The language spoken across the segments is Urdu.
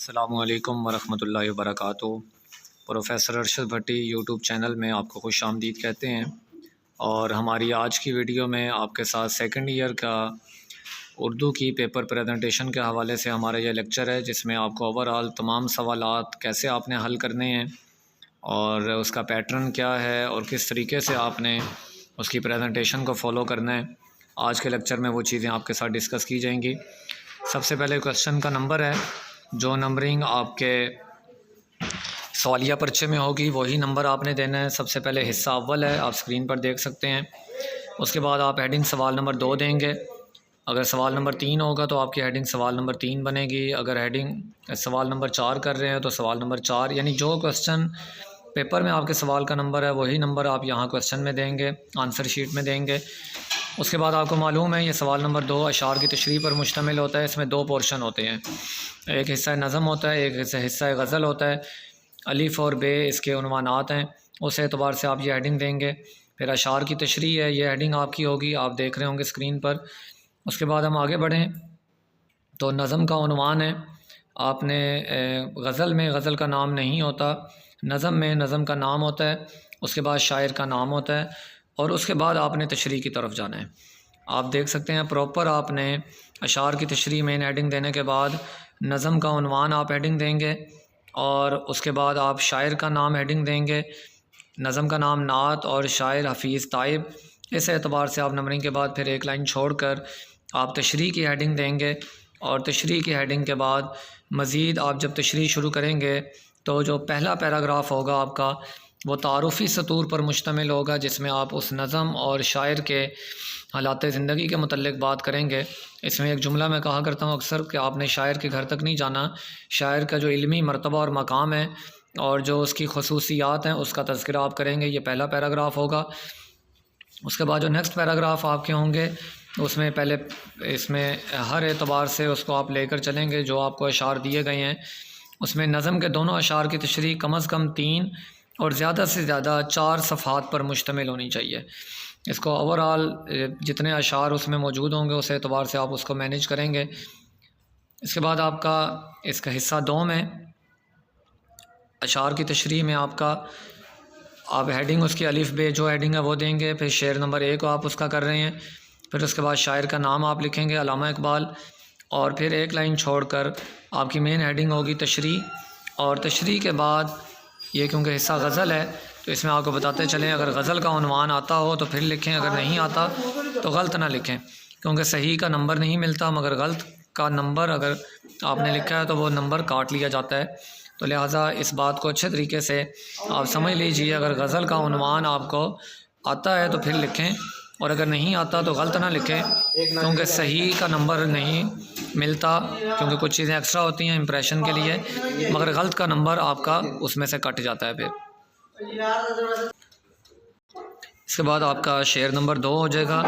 السلام علیکم ورحمۃ اللہ وبرکاتہ۔ پروفیسر ارشد بھٹی یوٹیوب چینل میں آپ کو خوش آمدید کہتے ہیں، اور ہماری آج کی ویڈیو میں آپ کے ساتھ سیکنڈ ایئر کا اردو کی پیپر پریزنٹیشن کے حوالے سے ہمارا یہ لیکچر ہے، جس میں آپ کو اوورآل تمام سوالات کیسے آپ نے حل کرنے ہیں اور اس کا پیٹرن کیا ہے اور کس طریقے سے آپ نے اس کی پریزنٹیشن کو فالو کرنا ہے۔ آج کے لیکچر میں وہ چیزیں آپ کے ساتھ ڈسکس کی جائیں گی۔ سب سے پہلے کویشچن کا نمبر ہے، جو نمبرنگ آپ کے سوالیہ پرچے میں ہوگی وہی نمبر آپ نے دینا ہے۔ سب سے پہلے حصہ اول ہے، آپ اسکرین پر دیکھ سکتے ہیں۔ اس کے بعد آپ ہیڈنگ سوال نمبر 2 دیں گے۔ اگر سوال نمبر 3 ہوگا تو آپ کی ہیڈنگ سوال نمبر 3 بنے گی۔ اگر ہیڈنگ سوال نمبر 4 کر رہے ہیں تو سوال نمبر 4، یعنی جو کویشچن پیپر میں آپ کے سوال کا نمبر ہے وہی نمبر آپ یہاں کویشچن میں دیں گے، آنسر شیٹ میں دیں گے۔ اس کے بعد آپ کو معلوم ہے یہ سوال نمبر 2 اشعار کی تشریح پر مشتمل ہوتا ہے۔ اس میں 2 پورشن ہوتے ہیں، ایک حصہ نظم ہوتا ہے، ایک حصہ غزل ہوتا ہے۔ الف اور بے اس کے عنوانات ہیں، اس اعتبار سے آپ یہ ہیڈنگ دیں گے۔ پھر اشعار کی تشریح ہے، یہ ہیڈنگ آپ کی ہوگی، آپ دیکھ رہے ہوں گے اسکرین پر۔ اس کے بعد ہم آگے بڑھیں تو نظم کا عنوان ہے، آپ نے غزل میں غزل کا نام نہیں ہوتا، نظم میں نظم کا نام ہوتا ہے، اس کے بعد شاعر کا نام ہوتا ہے، اور اس کے بعد آپ نے تشریح کی طرف جانا ہے۔ آپ دیکھ سکتے ہیں پراپر آپ نے اشعار کی تشریح مین ہیڈنگ دینے کے بعد نظم کا عنوان آپ ہیڈنگ دیں گے، اور اس کے بعد آپ شاعر کا نام ہیڈنگ دیں گے، نظم کا نام نعت اور شاعر حفیظ طائب۔ اس اعتبار سے آپ نمبرنگ کے بعد پھر ایک لائن چھوڑ کر آپ تشریح کی ہیڈنگ دیں گے، اور تشریح کی ہیڈنگ کے بعد مزید آپ جب تشریح شروع کریں گے تو جو پہلا پیراگراف ہوگا آپ کا وہ تعارفی سطور پر مشتمل ہوگا، جس میں آپ اس نظم اور شاعر کے حالات زندگی کے متعلق بات کریں گے۔ اس میں ایک جملہ میں کہا کرتا ہوں اکثر کہ آپ نے شاعر کے گھر تک نہیں جانا، شاعر کا جو علمی مرتبہ اور مقام ہے اور جو اس کی خصوصیات ہیں اس کا تذکرہ آپ کریں گے، یہ پہلا پیراگراف ہوگا۔ اس کے بعد جو نیکسٹ پیراگراف آپ کے ہوں گے اس میں پہلے اس میں ہر اعتبار سے اس کو آپ لے کر چلیں گے، جو آپ کو اشعار دیے گئے ہیں اس میں نظم کے دونوں اشعار کی تشریح کم از کم 3 اور زیادہ سے زیادہ 4 صفحات پر مشتمل ہونی چاہیے۔ اس کو اوورآل جتنے اشعار اس میں موجود ہوں گے اس اعتبار سے آپ اس کو مینیج کریں گے۔ اس کے بعد آپ کا اس کا حصہ 2 میں اشعار کی تشریح میں آپ ہیڈنگ اس کی الف بے جو ہیڈنگ ہے وہ دیں گے، پھر شعر نمبر 1 آپ اس کا کر رہے ہیں، پھر اس کے بعد شاعر کا نام آپ لکھیں گے علامہ اقبال، اور پھر ایک لائن چھوڑ کر آپ کی مین ہیڈنگ ہوگی تشریح۔ اور تشریح کے بعد یہ کیونکہ حصہ غزل ہے تو اس میں آپ کو بتاتے چلیں اگر غزل کا عنوان آتا ہو تو پھر لکھیں، اگر نہیں آتا تو غلط نہ لکھیں، کیونکہ صحیح کا نمبر نہیں ملتا، مگر غلط کا نمبر اگر آپ نے لکھا ہے تو وہ نمبر کاٹ لیا جاتا ہے۔ تو لہٰذا اس بات کو اچھے طریقے سے آپ سمجھ لیجئے، اگر غزل کا عنوان آپ کو آتا ہے تو پھر لکھیں، اور اگر نہیں آتا تو غلط نہ لکھیں، کیونکہ صحیح کا نمبر نہیں ملتا، کیونکہ کچھ چیزیں ایکسٹرا ہوتی ہیں امپریشن کے لیے، مگر غلط کا نمبر آپ کا اس میں سے کٹ جاتا ہے۔ پھر اس کے بعد آپ کا شعر نمبر 2 ہو جائے گا،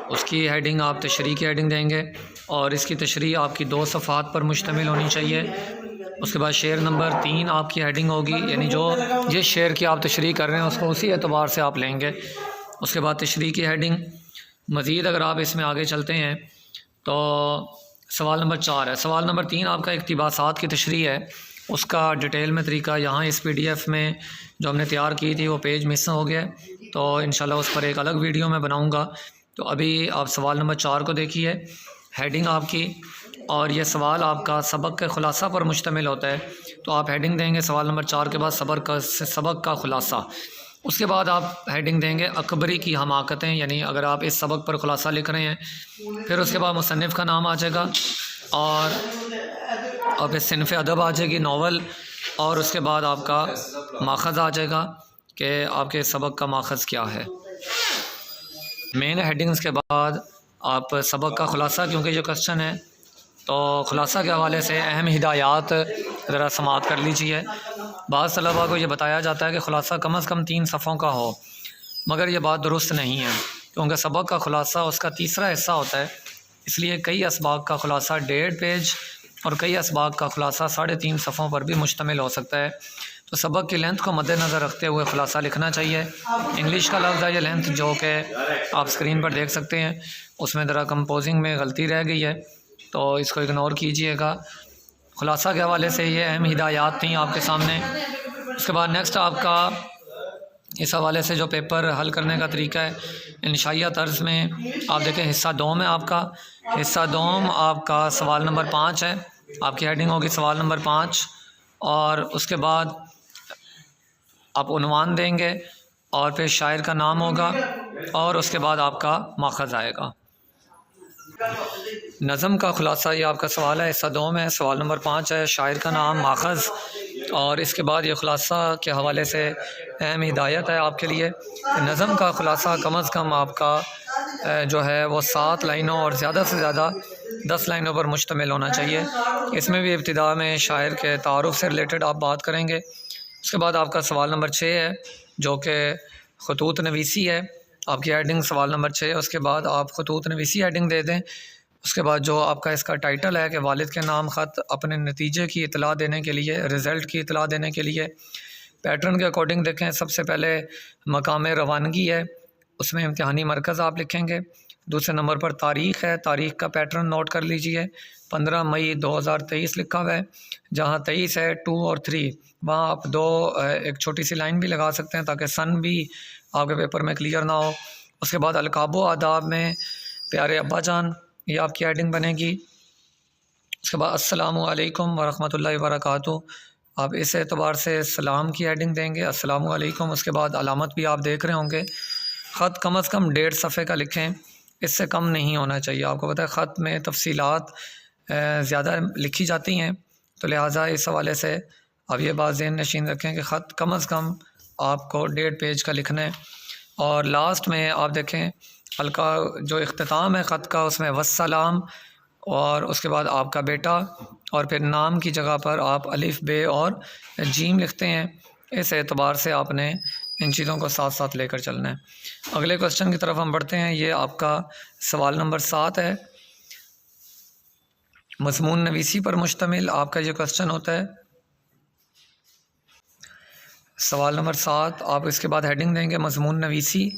اس کی ہیڈنگ آپ تشریح کی ہیڈنگ دیں گے، اور اس کی تشریح آپ کی 2 صفحات پر مشتمل ہونی چاہیے۔ اس کے بعد شعر نمبر 3 آپ کی ہیڈنگ ہوگی، یعنی جو جس شعر کی آپ تشریح کر رہے ہیں اس کو اسی اعتبار سے آپ لیں گے۔ اس کے بعد تشریح کی ہیڈنگ مزید اگر آپ اس میں آگے چلتے ہیں تو سوال نمبر 4 ہے۔ سوال نمبر 3 آپ کا اقتباسات کی تشریح ہے، اس کا ڈیٹیل میں طریقہ یہاں اس PDF میں جو ہم نے تیار کی تھی وہ پیج مس ہو گیا ہے، تو انشاءاللہ اس پر ایک الگ ویڈیو میں بناؤں گا۔ تو ابھی آپ سوال نمبر 4 کو دیکھیے، ہیڈنگ آپ کی، اور یہ سوال آپ کا سبق کے خلاصہ پر مشتمل ہوتا ہے، تو آپ ہیڈنگ دیں گے سوال نمبر 4 کے بعد سبق کا خلاصہ۔ اس کے بعد آپ ہیڈنگ دیں گے اکبری کی حماقتیں، یعنی اگر آپ اس سبق پر خلاصہ لکھ رہے ہیں، پھر اس کے بعد مصنف کا نام آ جائے گا، اور پھر صنف ادب آ جائے گی ناول، اور اس کے بعد آپ کا ماخذ آ جائے گا کہ آپ کے سبق کا ماخذ کیا ہے۔ مین ہیڈنگز کے بعد آپ سبق کا خلاصہ، کیونکہ یہ کویشچن ہے تو خلاصہ کے حوالے سے اہم ہدایات ذرا سماعت کر لیجیے۔ بعض طلباء کو یہ بتایا جاتا ہے کہ خلاصہ کم از کم 3 صفحوں کا ہو، مگر یہ بات درست نہیں ہے، کیونکہ سبق کا خلاصہ اس کا تیسرا حصہ ہوتا ہے، اس لیے کئی اسباق کا خلاصہ 1.5 پیج اور کئی اسباق کا خلاصہ 3.5 صفحوں پر بھی مشتمل ہو سکتا ہے، تو سبق کی لینتھ کو مد نظر رکھتے ہوئے خلاصہ لکھنا چاہیے۔ انگلش کا لفظ ہے یہ لینتھ، جو کہ آپ اسکرین پر دیکھ سکتے ہیں، اس میں ذرا کمپوزنگ میں غلطی رہ گئی ہے تو اس کو اگنور کیجئے گا۔ خلاصہ کے حوالے سے یہ اہم ہدایات تھیں آپ کے سامنے۔ اس کے بعد نیکسٹ آپ کا اس حوالے سے جو پیپر حل کرنے کا طریقہ ہے انشائیہ طرز میں، آپ دیکھیں حصہ دوم ہے آپ کا، حصہ دوم آپ کا سوال نمبر 5 ہے، آپ کی ہیڈنگ ہوگی سوال نمبر 5، اور اس کے بعد آپ عنوان دیں گے اور پھر شاعر کا نام ہوگا اور اس کے بعد آپ کا ماخذ آئے گا۔ نظم کا خلاصہ یہ آپ کا سوال ہے، حصہ دوم ہے، سوال نمبر 5 ہے، شاعر کا نام، ماخذ، اور اس کے بعد یہ خلاصہ کے حوالے سے اہم ہدایت ہے آپ کے لیے کہ نظم کا خلاصہ کم از کم آپ کا جو ہے وہ 7 لائنوں اور زیادہ سے زیادہ 10 لائنوں پر مشتمل ہونا چاہیے۔ اس میں بھی ابتدا میں شاعر کے تعارف سے ریلیٹڈ آپ بات کریں گے۔ اس کے بعد آپ کا سوال نمبر 6 ہے جو کہ خطوط نویسی ہے، آپ کی ہیڈنگ سوال نمبر 6 ہے، اس کے بعد آپ خطوط نویسی ہیڈنگ دے دیں۔ اس کے بعد جو آپ کا اس کا ٹائٹل ہے کہ والد کے نام خط اپنے نتیجے کی اطلاع دینے کے لیے، رزلٹ کی اطلاع دینے کے لیے، پیٹرن کے اکارڈنگ دیکھیں، سب سے پہلے مقام روانگی ہے، اس میں امتحانی مرکز آپ لکھیں گے۔ دوسرے نمبر پر تاریخ ہے، تاریخ کا پیٹرن نوٹ کر لیجئے، 15 مئی 2023 لکھا ہوا ہے، جہاں 23 ہے 2 اور 3 وہاں آپ ایک چھوٹی سی لائن بھی لگا سکتے ہیں تاکہ سن بھی آپ کے پیپر میں کلیئر نہ ہو۔ اس کے بعد القاب و آداب میں پیارے ابا جان، یہ آپ کی ہیڈنگ بنے گی۔ اس کے بعد السلام علیکم ورحمۃ اللہ وبرکاتہ، آپ اس اعتبار سے سلام کی ہیڈنگ دیں گے، السلام علیکم۔ اس کے بعد علامت بھی آپ دیکھ رہے ہوں گے، خط کم از کم 1.5 صفحے کا لکھیں، اس سے کم نہیں ہونا چاہیے۔ آپ کو پتہ ہے خط میں تفصیلات زیادہ لکھی جاتی ہیں، تو لہٰذا اس حوالے سے آپ یہ بات ذہن نشین رکھیں کہ خط کم از کم آپ کو 1.5 پیج کا لکھنا ہے۔ اور لاسٹ میں آپ دیکھیں جو اختتام ہے خط کا، اس میں والسلام، اور اس کے بعد آپ کا بیٹا، اور پھر نام کی جگہ پر آپ الف بے اور جیم لکھتے ہیں۔ اس اعتبار سے آپ نے ان چیزوں کو ساتھ ساتھ لے کر چلنا ہے۔ اگلے کوسچن کی طرف ہم بڑھتے ہیں، یہ آپ کا سوال نمبر 7 ہے، مضمون نویسی پر مشتمل آپ کا یہ کوسچن ہوتا ہے۔ سوال نمبر 7 آپ اس کے بعد ہیڈنگ دیں گے مضمون نویسی،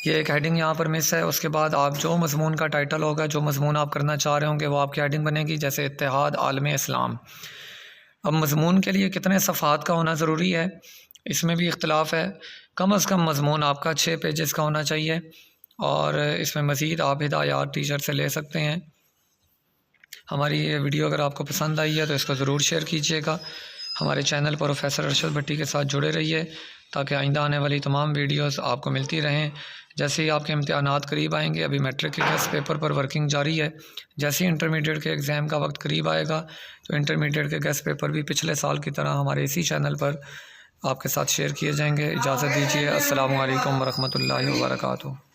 یہ ایک ہیڈنگ یہاں پر مس ہے۔ اس کے بعد آپ جو مضمون کا ٹائٹل ہوگا، جو مضمون آپ کرنا چاہ رہے ہوں گے، وہ آپ کی ہیڈنگ بنے گی، جیسے اتحاد عالم اسلام۔ اب مضمون کے لیے کتنے صفحات کا ہونا ضروری ہے، اس میں بھی اختلاف ہے۔ کم از کم مضمون آپ کا 6 پیجز کا ہونا چاہیے، اور اس میں مزید آپ ہدایات ٹیچر سے لے سکتے ہیں۔ ہماری یہ ویڈیو اگر آپ کو پسند آئی ہے تو اس کو ضرور شیئر کیجیے گا۔ ہمارے چینل پروفیسر ارشد بھٹی کے ساتھ جڑے رہیے تاکہ آئندہ آنے والی تمام ویڈیوز آپ کو ملتی رہیں۔ جیسے ہی آپ کے امتحانات قریب آئیں گے، ابھی میٹرک کے ٹیسٹ پیپر پر ورکنگ جاری ہے، جیسے ہی انٹرمیڈیٹ کے ایگزام کا وقت قریب آئے گا تو انٹرمیڈیٹ کے گیسٹ پیپر بھی پچھلے سال کی طرح ہمارے اسی چینل پر آپ کے ساتھ شیئر کیے جائیں گے۔ اجازت دیجیے، السلام علیکم ورحمۃ اللہ وبرکاتہ۔